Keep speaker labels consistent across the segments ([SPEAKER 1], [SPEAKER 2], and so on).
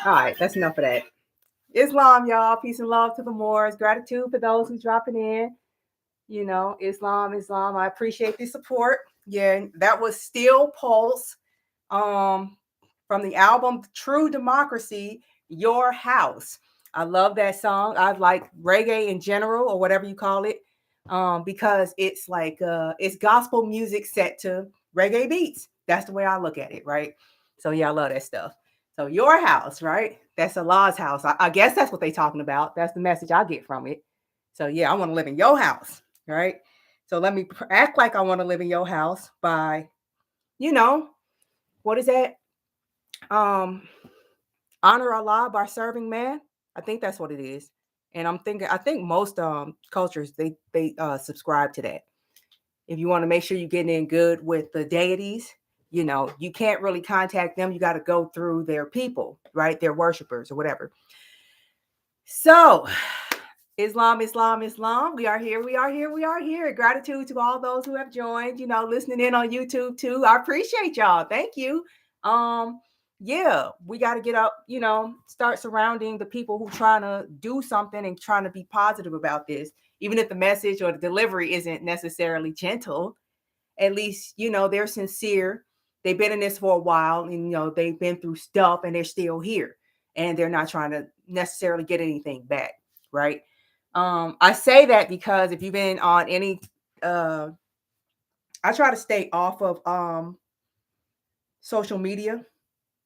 [SPEAKER 1] All right, that's enough of that. Islam, y'all. Peace and love to the Moors. Gratitude for those who's dropping in. Islam, Islam. I appreciate the support. Yeah, that was Still Pulse, um, from the album True Democracy, Your House. I love that song. I like reggae in general, or whatever you call it, because it's like it's gospel music set to reggae beats. That's the way I look at it, right? So yeah, I love that stuff. So your house, right? That's Allah's house. I guess that's what they're talking about. That's the message I get from it. So yeah, I want to live in your house, right? So let me act like I want to live in your house by, you know, what is that? Um, honor Allah by serving man. I think that's what it is. And I think most cultures they subscribe to that. If you want to make sure you're getting in good with the deities, you can't really contact them. You got to go through their people, right? Their worshipers or whatever. So, Islam, Islam, Islam. We are here. We are here. We are here. Gratitude to all those who have joined, listening in on YouTube too. I appreciate y'all. Thank you. Um, yeah, we got to get up, start surrounding the people who trying to do something and trying to be positive about this, even if the message or the delivery isn't necessarily gentle. At least, they're sincere. They've been in this for a while and, they've been through stuff and they're still here and they're not trying to necessarily get anything back. Right. I say that because if you've been on any, uh, I try to stay off of social media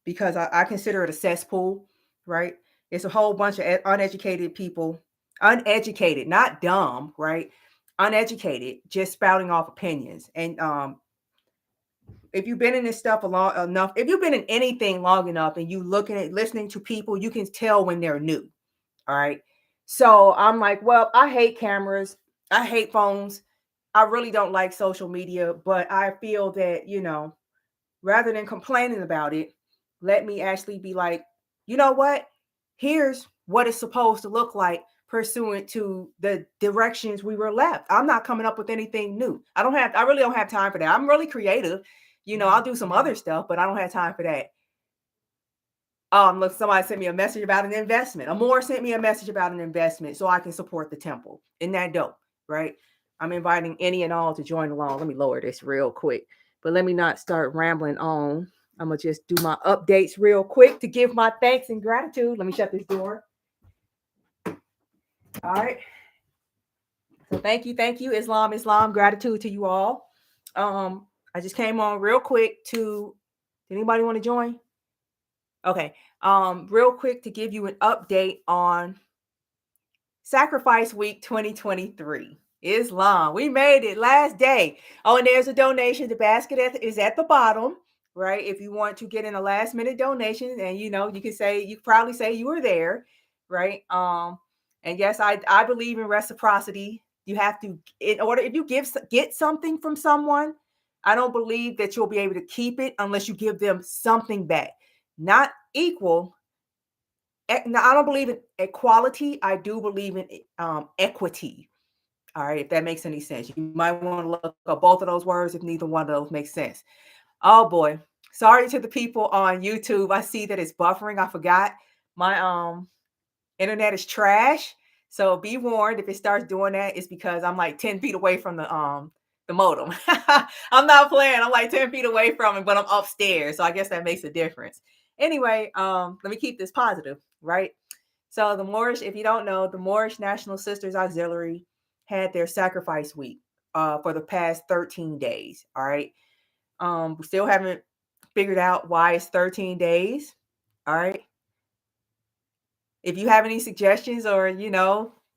[SPEAKER 1] because I consider it a cesspool, right? It's a whole bunch of uneducated people, uneducated, not dumb, right? Uneducated, just spouting off opinions. And if you've been in this stuff long enough, if you've been in anything long enough and you looking at listening to people, you can tell when they're new. All right. So I'm like, well, I hate cameras. I hate phones. I really don't like social media, but I feel that, rather than complaining about it, let me actually be like, you know what? Here's what it's supposed to look like pursuant to the directions we were left. I'm not coming up with anything new. I really don't have time for that. I'm really creative. I'll do some other stuff, but I don't have time for that. Look, somebody sent me a message about an investment. Amor sent me a message about an investment so I can support the temple. Isn't that dope? Right? I'm inviting any and all to join along. Let me lower this real quick, but let me not start rambling on. I'm gonna just do my updates real quick to give my thanks and gratitude. Let me shut this door. All right. So thank you, Islam, Islam. Gratitude to you all. I just came on real quick to. Did anybody want to join? Okay. Real quick to give you an update on Sacrifice Week 2023. Islam. We made it last day. Oh, and there's a donation. The basket is at the bottom, right? If you want to get in a last minute donation, and you can say you probably say you were there, right? And yes, I believe in reciprocity. You have to, in order, if you get something from someone, I don't believe that you'll be able to keep it unless you give them something back. Not equal. Now, I don't believe in equality. I do believe in equity. All right, if that makes any sense. You might want to look up both of those words if neither one of those makes sense. Oh boy. Sorry to the people on YouTube. I see that it's buffering. I forgot. My internet is trash. So be warned if it starts doing that, it's because I'm like 10 feet away from the modem. I'm not playing. I'm like 10 feet away from it, but I'm upstairs. So I guess that makes a difference. Anyway, let me keep this positive, right? So the Moorish, if you don't know, the Moorish National Sisters Auxiliary had their sacrifice week for the past 13 days. All right. We still haven't figured out why it's 13 days. All right. If you have any suggestions or,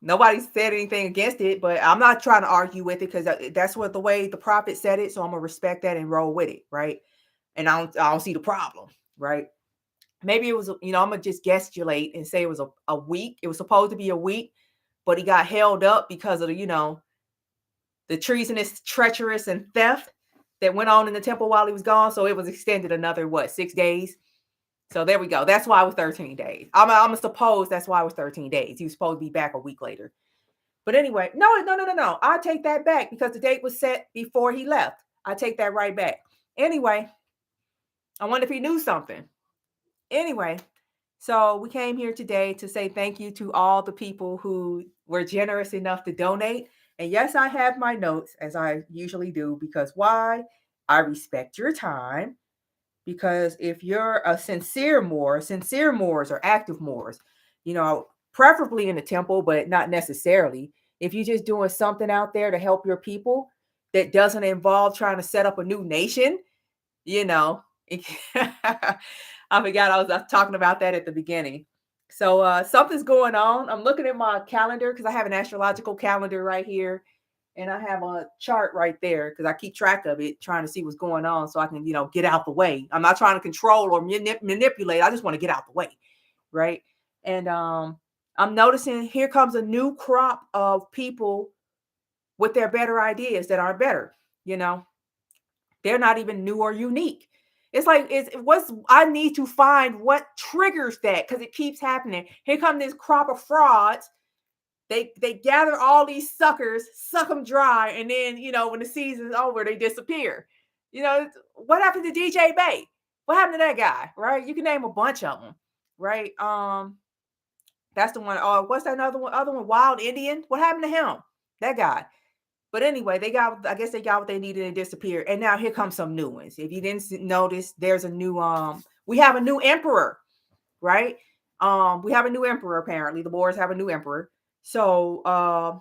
[SPEAKER 1] nobody said anything against it, but I'm not trying to argue with it because that's what the way the prophet said it. So I'm going to respect that and roll with it. Right. And I don't see the problem. Right. Maybe it was, I'm going to just guesstimate and say it was a week. It was supposed to be a week, but he got held up because of the treasonous, treacherous, and theft that went on in the temple while he was gone. So it was extended another, 6 days? So there we go. That's why it was 13 days. I'm going to suppose that's why it was 13 days. He was supposed to be back a week later. But anyway, no. I take that back because the date was set before he left. I take that right back. Anyway, I wonder if he knew something. Anyway, So we came here today to say thank you to all the people who were generous enough to donate. And yes, I have my notes as I usually do, because why? I respect your time. Because if you're a sincere Moors are active Moors, preferably in the temple, but not necessarily. If you're just doing something out there to help your people that doesn't involve trying to set up a new nation, you know, I forgot I was talking about that at the beginning. So something's going on. I'm looking at my calendar because I have an astrological calendar right here. And I have a chart right there because I keep track of it, trying to see what's going on so I can, get out the way. I'm not trying to control or manipulate. I just want to get out the way. Right. And I'm noticing here comes a new crop of people with their better ideas that are better. You know, they're not even new or unique. It's like I need to find what triggers that because it keeps happening. Here come this crop of frauds. They gather all these suckers, suck them dry, and then when the season's over, they disappear. What happened to DJ Bay? What happened to that guy? Right? You can name a bunch of them, right? That's the one. Oh, what's that another one? Other one, Wild Indian. What happened to him? That guy. But anyway, I guess they got what they needed and disappeared. And now here comes some new ones. If you didn't notice, there's a new we have a new emperor, right? We have a new emperor apparently. The Moors have a new emperor. So I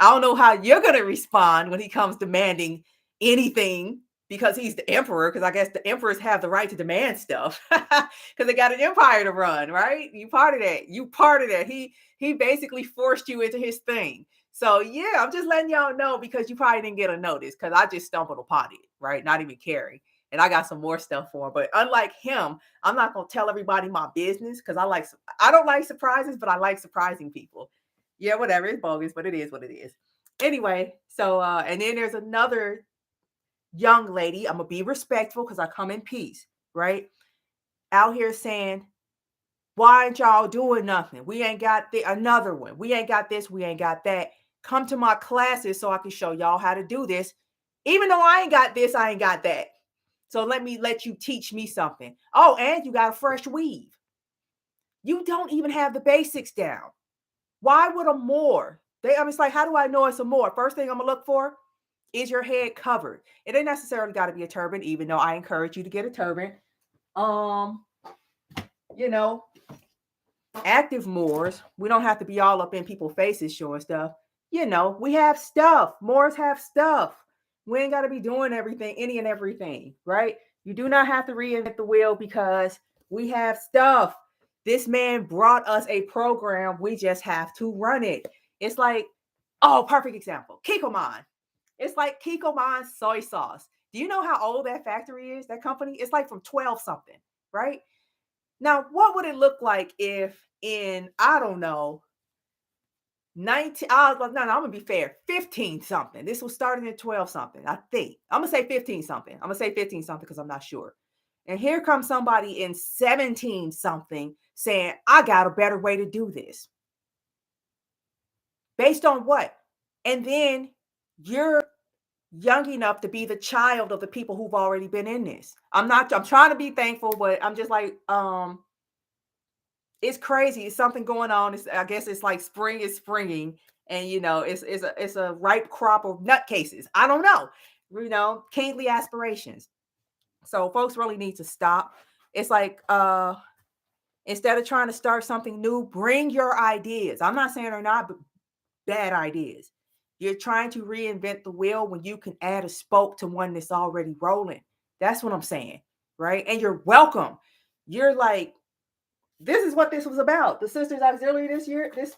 [SPEAKER 1] don't know how you're gonna respond when he comes demanding anything because he's the emperor, because I guess the emperors have the right to demand stuff because they got an empire to run, right? You part of that. You part of that. He basically forced you into his thing. So yeah, I'm just letting y'all know because you probably didn't get a notice because I just stumbled upon it, right? Not even caring. And I got some more stuff for him. But unlike him, I'm not gonna tell everybody my business because I don't like surprises, but I like surprising people. Yeah, whatever. It's bogus, but it is what it is. Anyway, so and then there's another young lady. I'm gonna be respectful because I come in peace, right? Out here saying, why ain't y'all doing nothing? We ain't got another one. We ain't got this. We ain't got that. Come to my classes so I can show y'all how to do this. Even though I ain't got this, I ain't got that. So let you teach me something. Oh, and you got a fresh weave. You don't even have the basics down. Why would a Moor? It's like, how do I know it's a Moor? First thing I'm gonna look for is your head covered. It ain't necessarily got to be a turban, even though I encourage you to get a turban. Um, you know, active Moors, we don't have to be all up in people's faces showing stuff. We have stuff. Moors have stuff. We ain't got to be doing everything, any and everything, right? You do not have to reinvent the wheel because we have stuff. This man brought us a program. We just have to run it. It's like, oh, perfect example. Kikkoman. It's like Kikkoman soy sauce. Do you know how old that factory is, that company? It's like from 12 something, right? Now, what would it look like if in, I don't know, 19, no, I'm going to be fair, 15 something. This was starting at 12 something, I think. I'm going to say 15 something. I'm going to say 15 something because I'm not sure. And here comes somebody in 17 something saying, I got a better way to do this. Based on what? And then you're young enough to be the child of the people who've already been in this. I'm trying to be thankful, but I'm just like, it's crazy. It's something going on. I guess it's like spring is springing, and it's a ripe crop of nutcases. I don't know, kingly aspirations. So folks really need to stop. It's like instead of trying to start something new, bring your ideas. I'm not saying they're not bad ideas. You're trying to reinvent the wheel when you can add a spoke to one that's already rolling. That's what I'm saying, right? And you're welcome. You're like, this is what this was about. The Sisters Auxiliary this year, this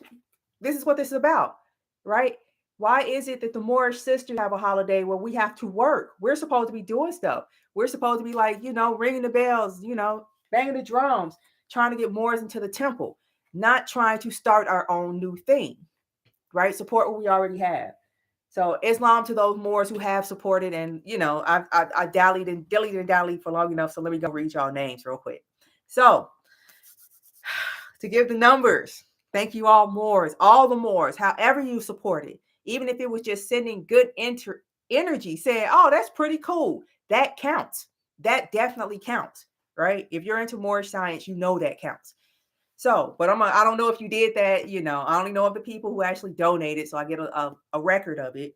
[SPEAKER 1] is what this is about, right? Why is it that the Moorish sisters have a holiday where we have to work? We're supposed to be doing stuff. We're supposed to be like, ringing the bells, banging the drums, trying to get Moors into the temple, not trying to start our own new thing, right? Support what we already have. So Islam to those Moors who have supported, and I dallied and dallied for long enough. So let me go read y'all names real quick. So to give the numbers, thank you all the Moors, however you supported, even if it was just sending good energy, saying, oh, that's pretty cool. That counts. That definitely counts, right? If you're into Moorish science, that counts. So, but I don't know if you did that, I only know of the people who actually donated, so I get a record of it.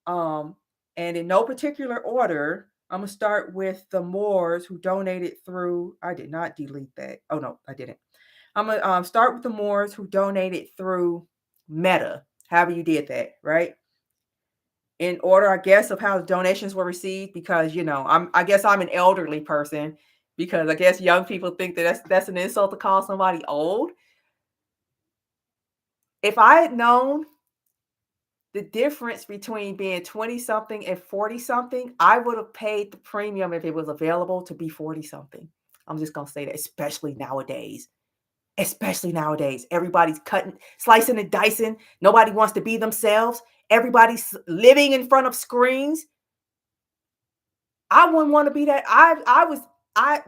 [SPEAKER 1] Um, and in no particular order, I'm gonna start with the Moors who donated through. I did not delete that. Oh no, I didn't. I'm gonna start with the Moors who donated through Meta. However you did that, right? In order, I guess, of how the donations were received, because I guess I'm an elderly person, because I guess young people think that that's an insult to call somebody old. If I had known the difference between being 20 something and 40 something, I would have paid the premium if it was available to be 40 something. I'm just going to say that, especially nowadays. Especially nowadays. Everybody's cutting, slicing and dicing. Nobody wants to be themselves. Everybody's living in front of screens. I wouldn't want to be that.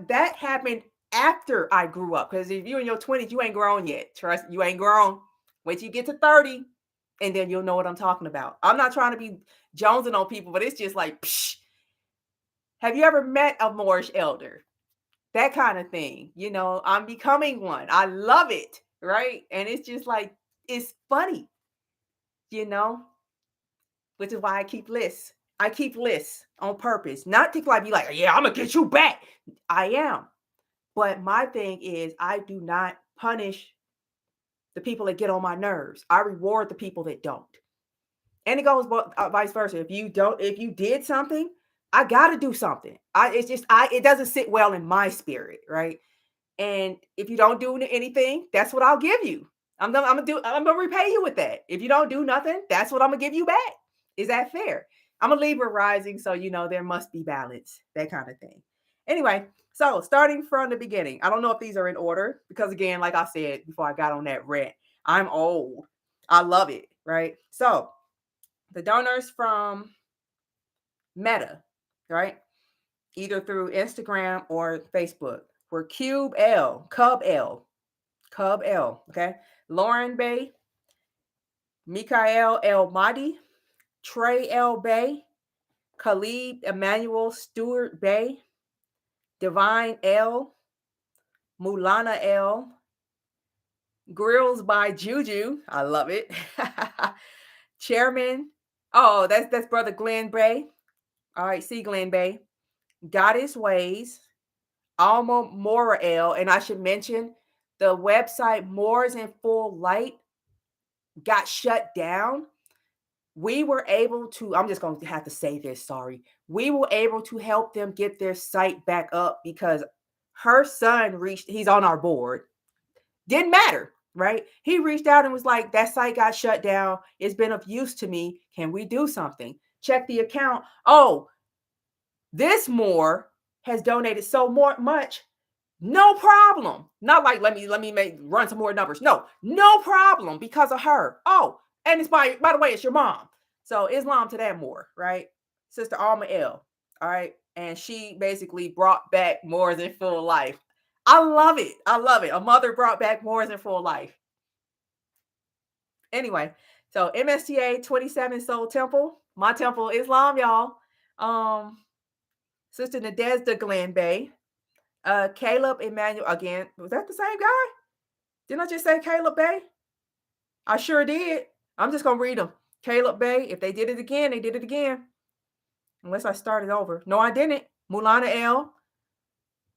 [SPEAKER 1] That happened after I grew up. Because if you're in your 20s, you ain't grown yet. Trust, you ain't grown. Wait till you get to 30, and then you'll know what I'm talking about. I'm not trying to be jonesing on people, but it's just like, psh, have you ever met a Moorish elder? That kind of thing. I'm becoming one. I love it, right? And it's just like, it's funny, you know, which is why I keep lists. I keep lists on purpose, not to like be like, yeah, I'm gonna get you back. I am. But my thing is, I do not punish the people that get on my nerves. I reward the people that don't. And it goes vice versa. If you did something, I got to do something. It doesn't sit well in my spirit, right? And if you don't do anything, that's what I'll give you. I'm gonna repay you with that. If you don't do nothing, that's what I'm gonna give you back. Is that fair? I'm a Libra rising, so there must be balance, that kind of thing. Anyway, so starting from the beginning, I don't know if these are in order, because again, like I said before I got on that rant, I'm old. I love it, right? So the donors from Meta, right? Either through Instagram or Facebook, were Cub L, okay? Lauren Bay, Mikael L. Mahdi, Trey L. Bay, Khalid Emmanuel Stewart Bay, Divine L, Mulana L, Grills by Juju. I love it. Chairman. Oh, that's brother Glenn Bay. All right, see Glenn Bay. Goddess Ways, Alma Mora L. And I should mention the website Moors in Full Light got shut down. We were able to, I'm just going to have to say this, sorry. We were able to help them get their site back up because her son he's on our board. Didn't matter, right? He reached out and was like, that site got shut down. It's been of use to me. Can we do something? Check the account. Oh, this Moore has donated so much. No problem. Not like let me run some more numbers. No problem because of her. Oh, and it's by the way, it's your mom. So Islam to that Moore, right? Sister Alma L. All right. And she basically brought back Moors in Full Life. I love it. I love it. A mother brought back Moors in Full Life. Anyway, so MSTA 27 Soul Temple, my temple, Islam, y'all. Sister Nadezda Glen Bay, Caleb Emmanuel, again, was that the same guy? Didn't I just say Caleb Bay? I sure did. I'm just going to read them. Caleb Bay, if they did it again, they did it again. Unless I started over. No, I didn't. Mulana L,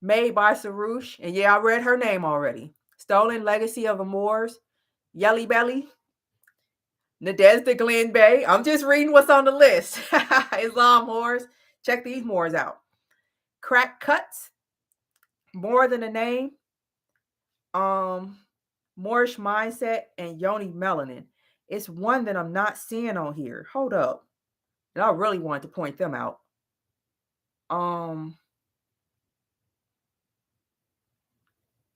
[SPEAKER 1] made by Sarush. And yeah, I read her name already. Stolen Legacy of the Moors, Yelly Belly, Nadezda Glen Bay. I'm just reading what's on the list. Islam Moors. Check these Moors out. Crack Cuts, More Than a Name, Moorish Mindset, and Yoni Melanin. It's one that I'm not seeing on here. Hold up. And I really wanted to point them out.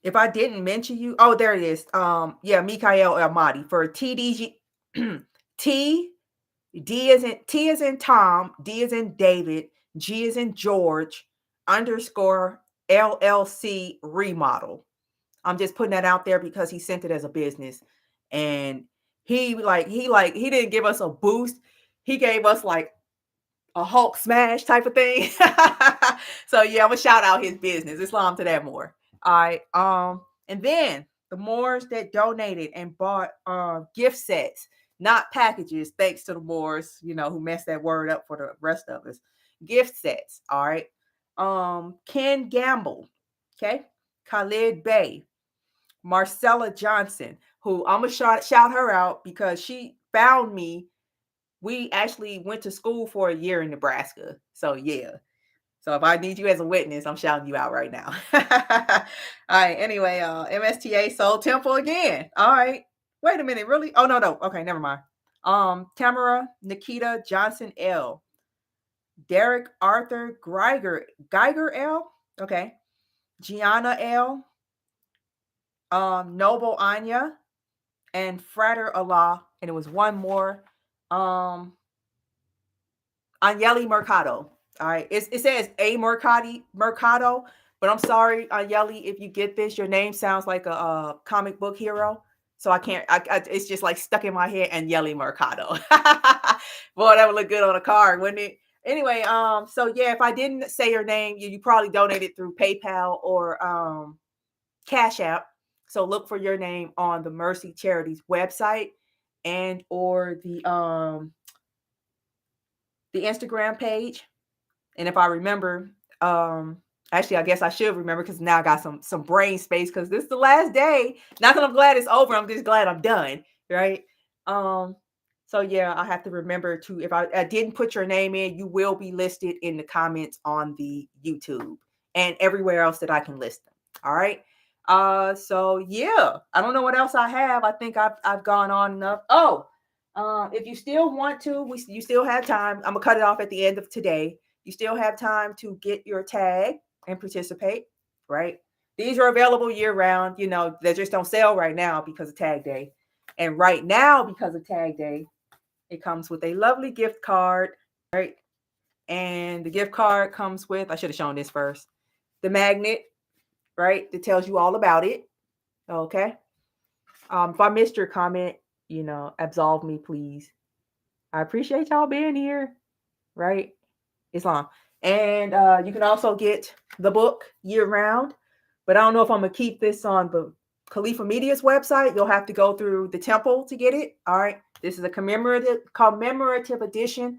[SPEAKER 1] If I didn't mention you, oh, there it is. Yeah, Mikael Ahmadi for TDG. T T is in Tom, D is in David, G is in George, _LLC remodel. I'm just putting that out there because he sent it as a business, and he didn't give us a boost. He gave us like a Hulk smash type of thing. So yeah, I'm gonna shout out his business. Islam to that more. All right. And then the Moors that donated and bought gift sets, not packages, thanks to the Moors, who messed that word up for the rest of us. Gift sets, all right. Ken Gamble, okay. Khalid Bey, Marcella Johnson, who I'm gonna shout her out because she found me. We actually went to school for a year in Nebraska. So yeah. So if I need you as a witness, I'm shouting you out right now. All right. Anyway, MSTA Soul Temple again. All right. Wait a minute. Really? Oh no. Okay, never mind. Tamara Nikita Johnson L. Derek Arthur Geiger L. Okay. Gianna L. Noble Anya and Frater Allah. And it was one more. Anyeli Mercado. All right. It says a Mercado, but I'm sorry, Anyeli, if you get this, your name sounds like a comic book hero. So I can't, it's just like stuck in my head, Anyeli Mercado. Boy, that would look good on a card, wouldn't it? Anyway, so yeah, if I didn't say your name, you probably donated through PayPal or Cash App. So look for your name on the Mercy Charities website and or the Instagram page. And if I remember, actually, I guess I should remember because now I got some brain space because this is the last day. Not that I'm glad it's over. I'm just glad I'm done. Right. So yeah, I have to remember to, if I didn't put your name in, you will be listed in the comments on the YouTube and everywhere else that I can list them. All right. So yeah, I don't know what else I have. I think I've gone on enough. Oh, if you still want to, you still have time. I'm gonna cut it off at the end of today. You still have time to get your tag and participate, right? These are available year round. They just don't sell right now because of Tag Day. And right now, because of Tag Day, it comes with a lovely gift card, right? And the gift card comes with, I should have shown this first, the magnet, right? That tells you all about it. Okay. If I missed your comment, absolve me, please. I appreciate y'all being here, right? Islam. And you can also get the book year round. But I don't know if I'm going to keep this on the Califa Media's website. You'll have to go through the temple to get it. All right. This is a commemorative edition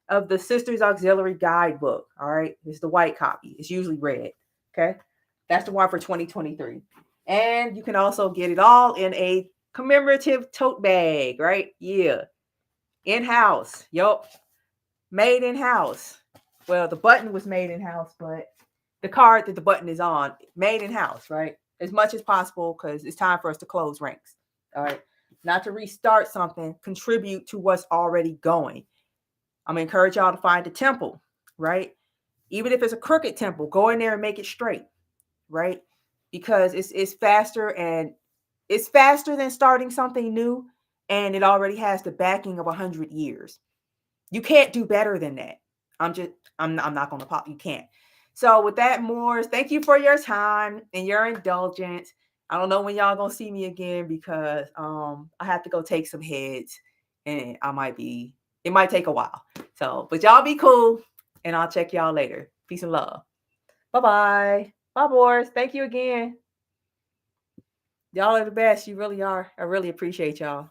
[SPEAKER 1] of the Sisters Auxiliary Guidebook. All right. This is the white copy. It's usually red. Okay. That's the one for 2023. And you can also get it all in a commemorative tote bag, right? Yeah. In-house. Yup. Made in-house. Well, the button was made in-house, but the card that the button is on, made in-house, right? As much as possible because it's time for us to close ranks. All right. Not to restart something, contribute to what's already going. I'm going to encourage y'all to find a temple, right? Even if it's a crooked temple, go in there and make it straight, right? Because it's faster and it's faster than starting something new, and it already has the backing of 100 years. You can't do better than that. I'm not going to pop. You can't. So with that, Moors, thank you for your time and your indulgence. I don't know when y'all going to see me again because I have to go take some heads and it might take a while. So, but y'all be cool and I'll check y'all later. Peace and love. Bye-bye. Bye, Moors. Thank you again. Y'all are the best. You really are. I really appreciate y'all.